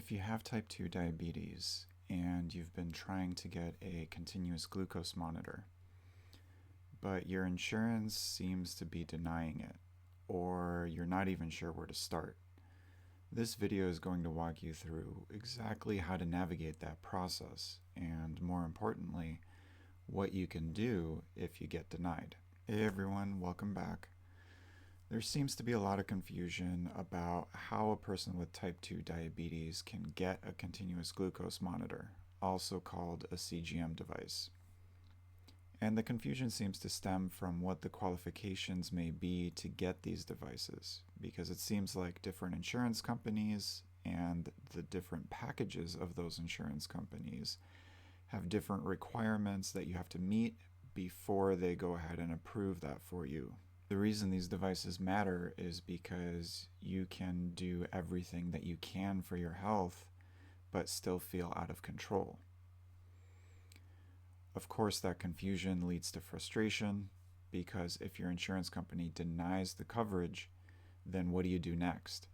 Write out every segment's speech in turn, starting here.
If you have type 2 diabetes and you've been trying to get a continuous glucose monitor, but your insurance seems to be denying it, or you're not even sure where to start, this video is going to walk you through exactly how to navigate that process, and more importantly, what you can do if you get denied. Hey everyone, welcome back. There seems to be a lot of confusion about how a person with type 2 diabetes can get a continuous glucose monitor, also called a CGM device. And the confusion seems to stem from what the qualifications may be to get these devices, because it seems like different insurance companies and the different packages of those insurance companies have different requirements that you have to meet before they go ahead and approve that for you. The reason these devices matter is because you can do everything that you can for your health, but still feel out of control. Of course, that confusion leads to frustration, because if your insurance company denies the coverage, then what do you do next?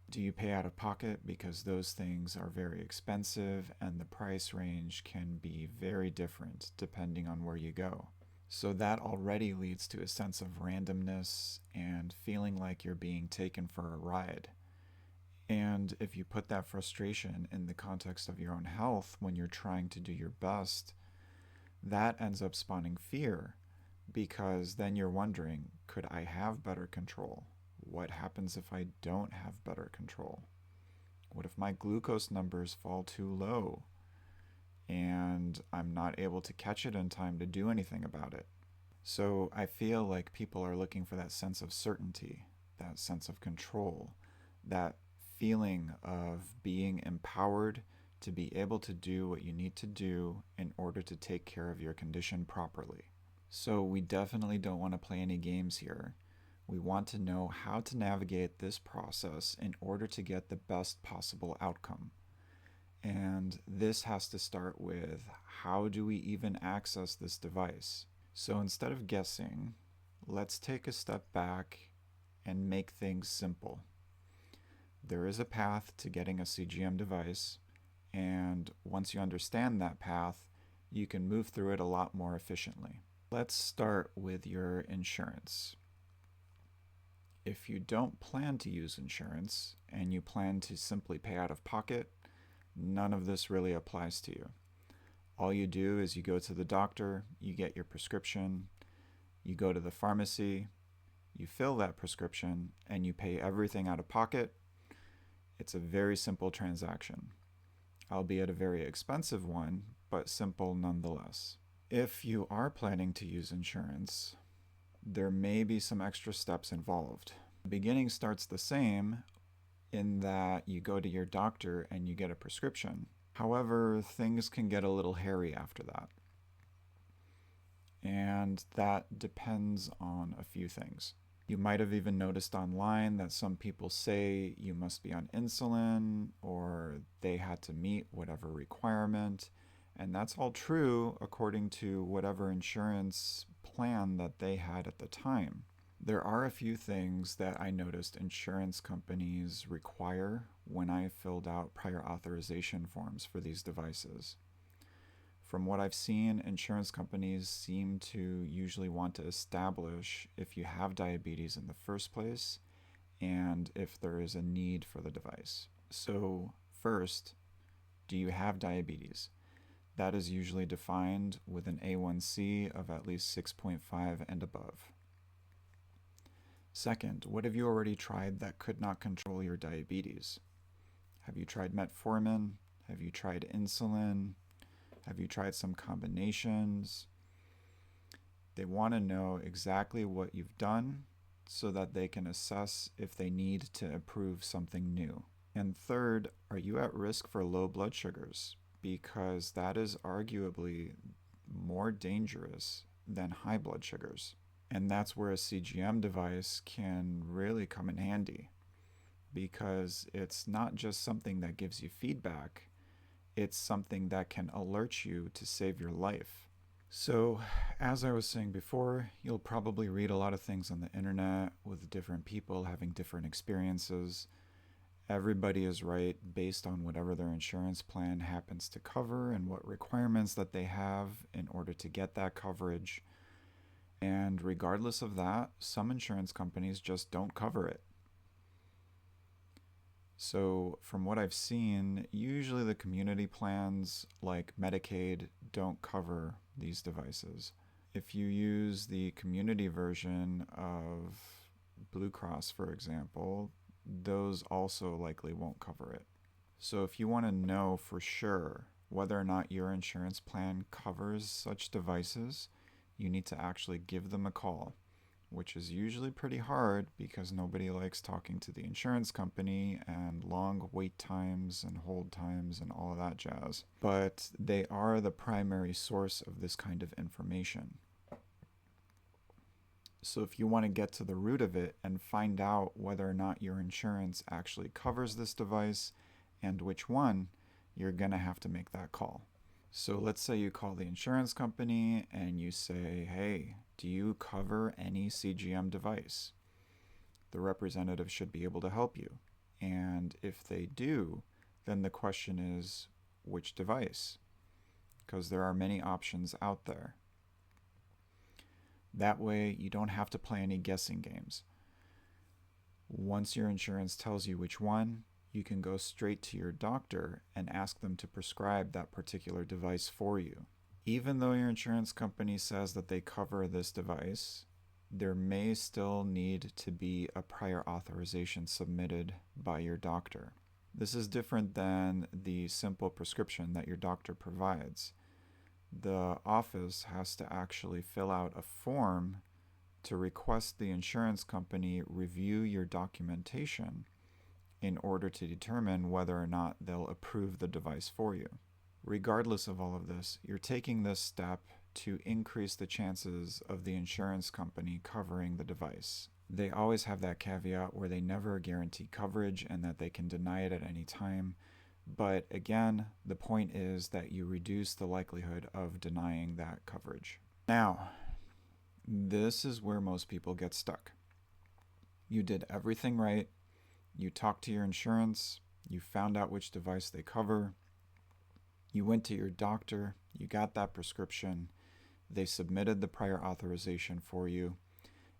Do you pay out of pocket because those things are very expensive and the price range can be very different depending on where you go? So that already leads to a sense of randomness and feeling like you're being taken for a ride. And if you put that frustration in the context of your own health when you're trying to do your best, that ends up spawning fear, because then you're wondering, could I have better control? What happens if I don't have better control? What if my glucose numbers fall too low and I'm not able to catch it in time to do anything about it? So I feel like people are looking for that sense of certainty, that sense of control, that feeling of being empowered to be able to do what you need to do in order to take care of your condition properly. So we definitely don't want to play any games here. We want to know how to navigate this process in order to get the best possible outcome. And this has to start with, how do we even access this device? So instead of guessing, let's take a step back and make things simple. There is a path to getting a CGM device, and once you understand that path, you can move through it a lot more efficiently. Let's start with your insurance. If you don't plan to use insurance and you plan to simply pay out of pocket, none of this really applies to you. All you do is you go to the doctor, you get your prescription, you go to the pharmacy, you fill that prescription, and you pay everything out of pocket. It's a very simple transaction, albeit a very expensive one, but simple nonetheless. If you are planning to use insurance, there may be some extra steps involved. The beginning starts the same in that you go to your doctor and you get a prescription. However, things can get a little hairy after that. And that depends on a few things. You might have even noticed online that some people say you must be on insulin, or they had to meet whatever requirement. And that's all true according to whatever insurance plan that they had at the time. There are a few things that I noticed insurance companies require when I filled out prior authorization forms for these devices. From what I've seen, insurance companies seem to usually want to establish if you have diabetes in the first place and if there is a need for the device. So first, do you have diabetes? That is usually defined with an A1C of at least 6.5 and above. Second, what have you already tried that could not control your diabetes? Have you tried metformin? Have you tried insulin? Have you tried some combinations? They want to know exactly what you've done so that they can assess if they need to approve something new. And third, are you at risk for low blood sugars? Because that is arguably more dangerous than high blood sugars. And that's where a CGM device can really come in handy, because it's not just something that gives you feedback, it's something that can alert you to save your life. So, as I was saying before, you'll probably read a lot of things on the internet with different people having different experiences, Everybody is right based on whatever their insurance plan happens to cover and what requirements that they have in order to get that coverage. And regardless of that, some insurance companies just don't cover it. So, from what I've seen, usually the community plans like Medicaid don't cover these devices. If you use the community version of Blue Cross, for example, those also likely won't cover it. So, if you want to know for sure whether or not your insurance plan covers such devices, you need to actually give them a call, which is usually pretty hard because nobody likes talking to the insurance company and long wait times and hold times and all of that jazz. But they are the primary source of this kind of information. So if you want to get to the root of it and find out whether or not your insurance actually covers this device and which one, you're going to have to make that call. So let's say you call the insurance company and you say, hey, do you cover any CGM device? The representative should be able to help you. And if they do, then the question is, which device? Because there are many options out there. That way, you don't have to play any guessing games. Once your insurance tells you which one, you can go straight to your doctor and ask them to prescribe that particular device for you. Even though your insurance company says that they cover this device, there may still need to be a prior authorization submitted by your doctor. This is different than the simple prescription that your doctor provides. The office has to actually fill out a form to request the insurance company review your documentation in order to determine whether or not they'll approve the device for you. Regardless of all of this, you're taking this step to increase the chances of the insurance company covering the device. They always have that caveat where they never guarantee coverage and that they can deny it at any time. But again, the point is that you reduce the likelihood of denying that coverage. Now, this is where most people get stuck. You did everything right. You talked to your insurance, you found out which device they cover, you went to your doctor, you got that prescription, they submitted the prior authorization for you,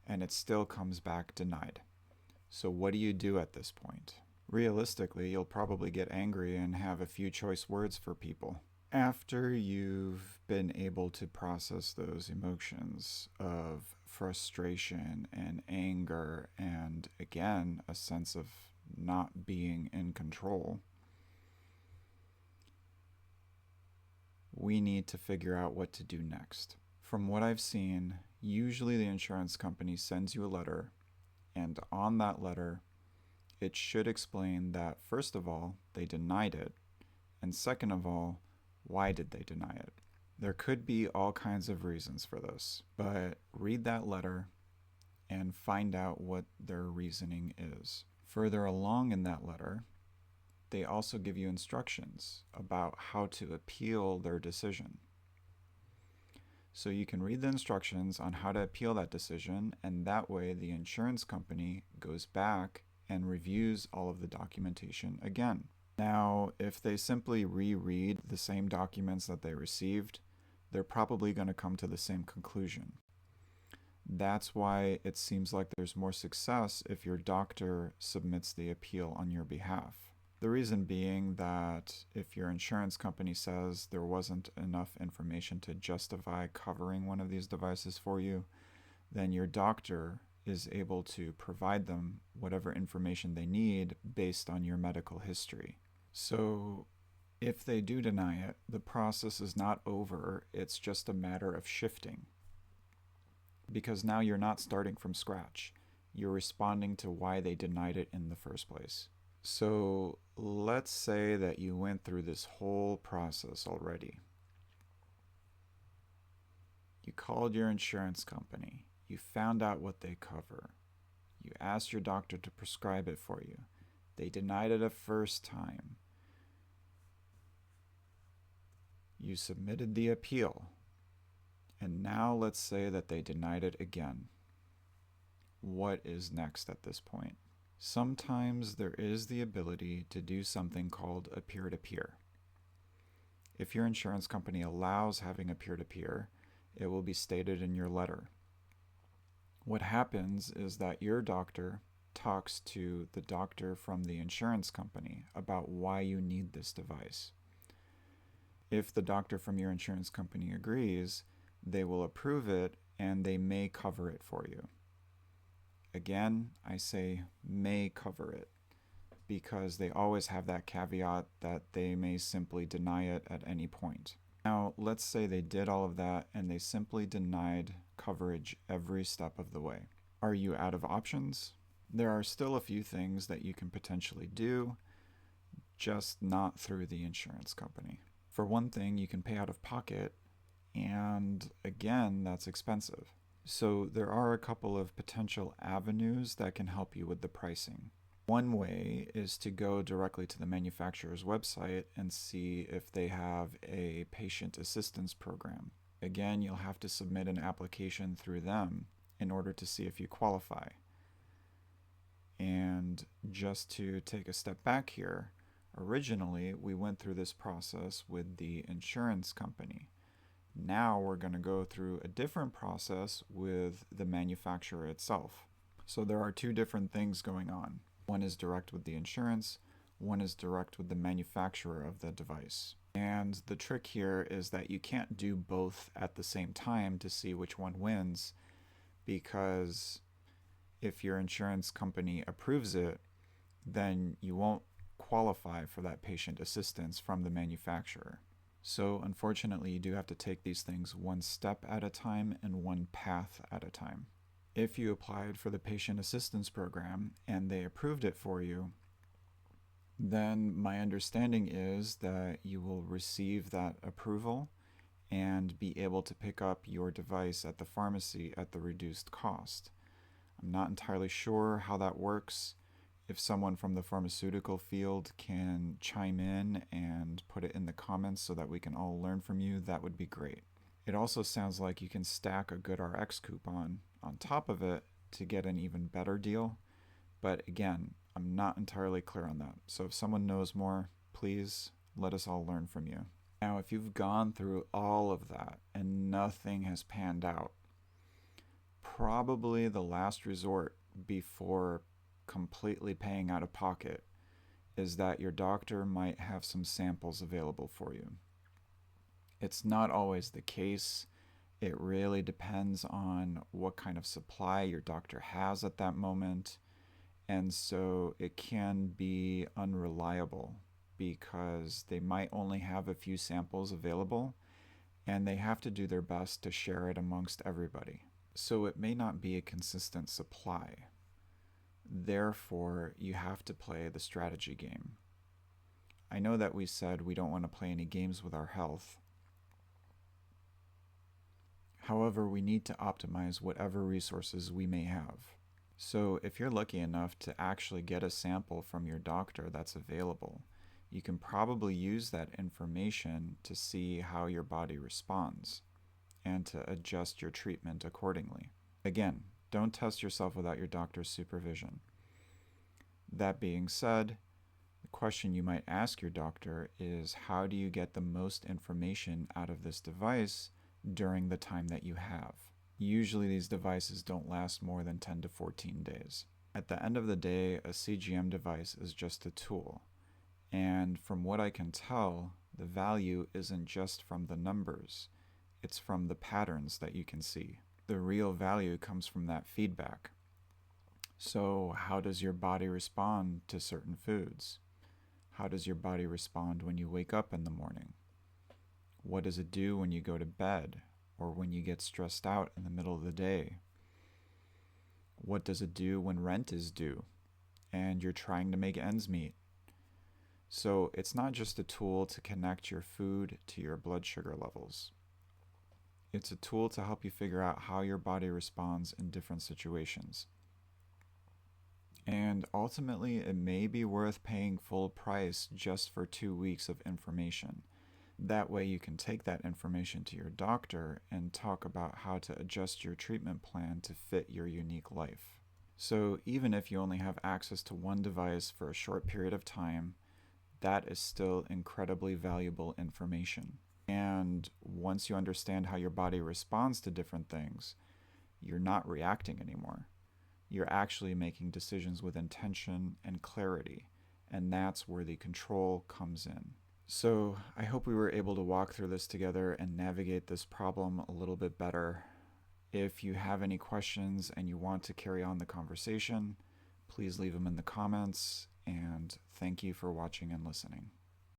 and it still comes back denied. So what do you do at this point? Realistically, you'll probably get angry and have a few choice words for people. After you've been able to process those emotions of frustration and anger and, again, a sense of not being in control, we need to figure out what to do next. From what I've seen, usually the insurance company sends you a letter, and on that letter, it should explain that, first of all, they denied it, and second of all, why did they deny it? There could be all kinds of reasons for this, but read that letter and find out what their reasoning is. Further along in that letter, they also give you instructions about how to appeal their decision. So you can read the instructions on how to appeal that decision, and that way the insurance company goes back and reviews all of the documentation again. Now, if they simply reread the same documents that they received, they're probably going to come to the same conclusion. That's why it seems like there's more success if your doctor submits the appeal on your behalf. The reason being that if your insurance company says there wasn't enough information to justify covering one of these devices for you, then your doctor is able to provide them whatever information they need based on your medical history. So if they do deny it, the process is not over, it's just a matter of shifting. Because now you're not starting from scratch. You're responding to why they denied it in the first place. So let's say that you went through this whole process already. You called your insurance company. You found out what they cover. You asked your doctor to prescribe it for you. They denied it a first time. You submitted the appeal. And now let's say that they denied it again. What is next at this point? Sometimes there is the ability to do something called a peer-to-peer. If your insurance company allows having a peer-to-peer, it will be stated in your letter. What happens is that your doctor talks to the doctor from the insurance company about why you need this device. If the doctor from your insurance company agrees, they will approve it and they may cover it for you. Again, I say may cover it because they always have that caveat that they may simply deny it at any point. Now, let's say they did all of that and they simply denied coverage every step of the way. Are you out of options? There are still a few things that you can potentially do, just not through the insurance company. For one thing, you can pay out of pocket, and again, that's expensive. So there are a couple of potential avenues that can help you with the pricing. One way is to go directly to the manufacturer's website and see if they have a patient assistance program. Again, you'll have to submit an application through them in order to see if you qualify. And just to take a step back here, originally we went through this process with the insurance company. Now we're going to go through a different process with the manufacturer itself. So there are two different things going on. One is direct with the insurance, one is direct with the manufacturer of the device. And the trick here is that you can't do both at the same time to see which one wins, because if your insurance company approves it, then you won't qualify for that patient assistance from the manufacturer. So unfortunately, you do have to take these things one step at a time and one path at a time. If you applied for the patient assistance program and they approved it for you, then my understanding is that you will receive that approval and be able to pick up your device at the pharmacy at the reduced cost. I'm not entirely sure how that works. If someone from the pharmaceutical field can chime in and put it in the comments so that we can all learn from you, that would be great. It also sounds like you can stack a GoodRx coupon on top of it to get an even better deal. But again, I'm not entirely clear on that. So if someone knows more, please let us all learn from you. Now, if you've gone through all of that and nothing has panned out, probably the last resort before completely paying out of pocket is that your doctor might have some samples available for you. It's not always the case. It really depends on what kind of supply your doctor has at that moment. And so it can be unreliable because they might only have a few samples available and they have to do their best to share it amongst everybody. So it may not be a consistent supply. Therefore, you have to play the strategy game. I know that we said we don't want to play any games with our health. However, we need to optimize whatever resources we may have. So if you're lucky enough to actually get a sample from your doctor that's available, you can probably use that information to see how your body responds and to adjust your treatment accordingly. Again, don't test yourself without your doctor's supervision. That being said, the question you might ask your doctor is, how do you get the most information out of this device during the time that you have? Usually these devices don't last more than 10 to 14 days. At the end of the day, a CGM device is just a tool. And from what I can tell, the value isn't just from the numbers, it's from the patterns that you can see. The real value comes from that feedback. So how does your body respond to certain foods? How does your body respond when you wake up in the morning? What does it do when you go to bed or when you get stressed out in the middle of the day? What does it do when rent is due and you're trying to make ends meet? So it's not just a tool to connect your food to your blood sugar levels. It's a tool to help you figure out how your body responds in different situations. And ultimately, it may be worth paying full price just for 2 weeks of information. That way you can take that information to your doctor and talk about how to adjust your treatment plan to fit your unique life. So even if you only have access to one device for a short period of time, that is still incredibly valuable information. And once you understand how your body responds to different things, you're not reacting anymore. You're actually making decisions with intention and clarity, and that's where the control comes in. So I hope we were able to walk through this together and navigate this problem a little bit better. If you have any questions and you want to carry on the conversation, please leave them in the comments, and thank you for watching and listening.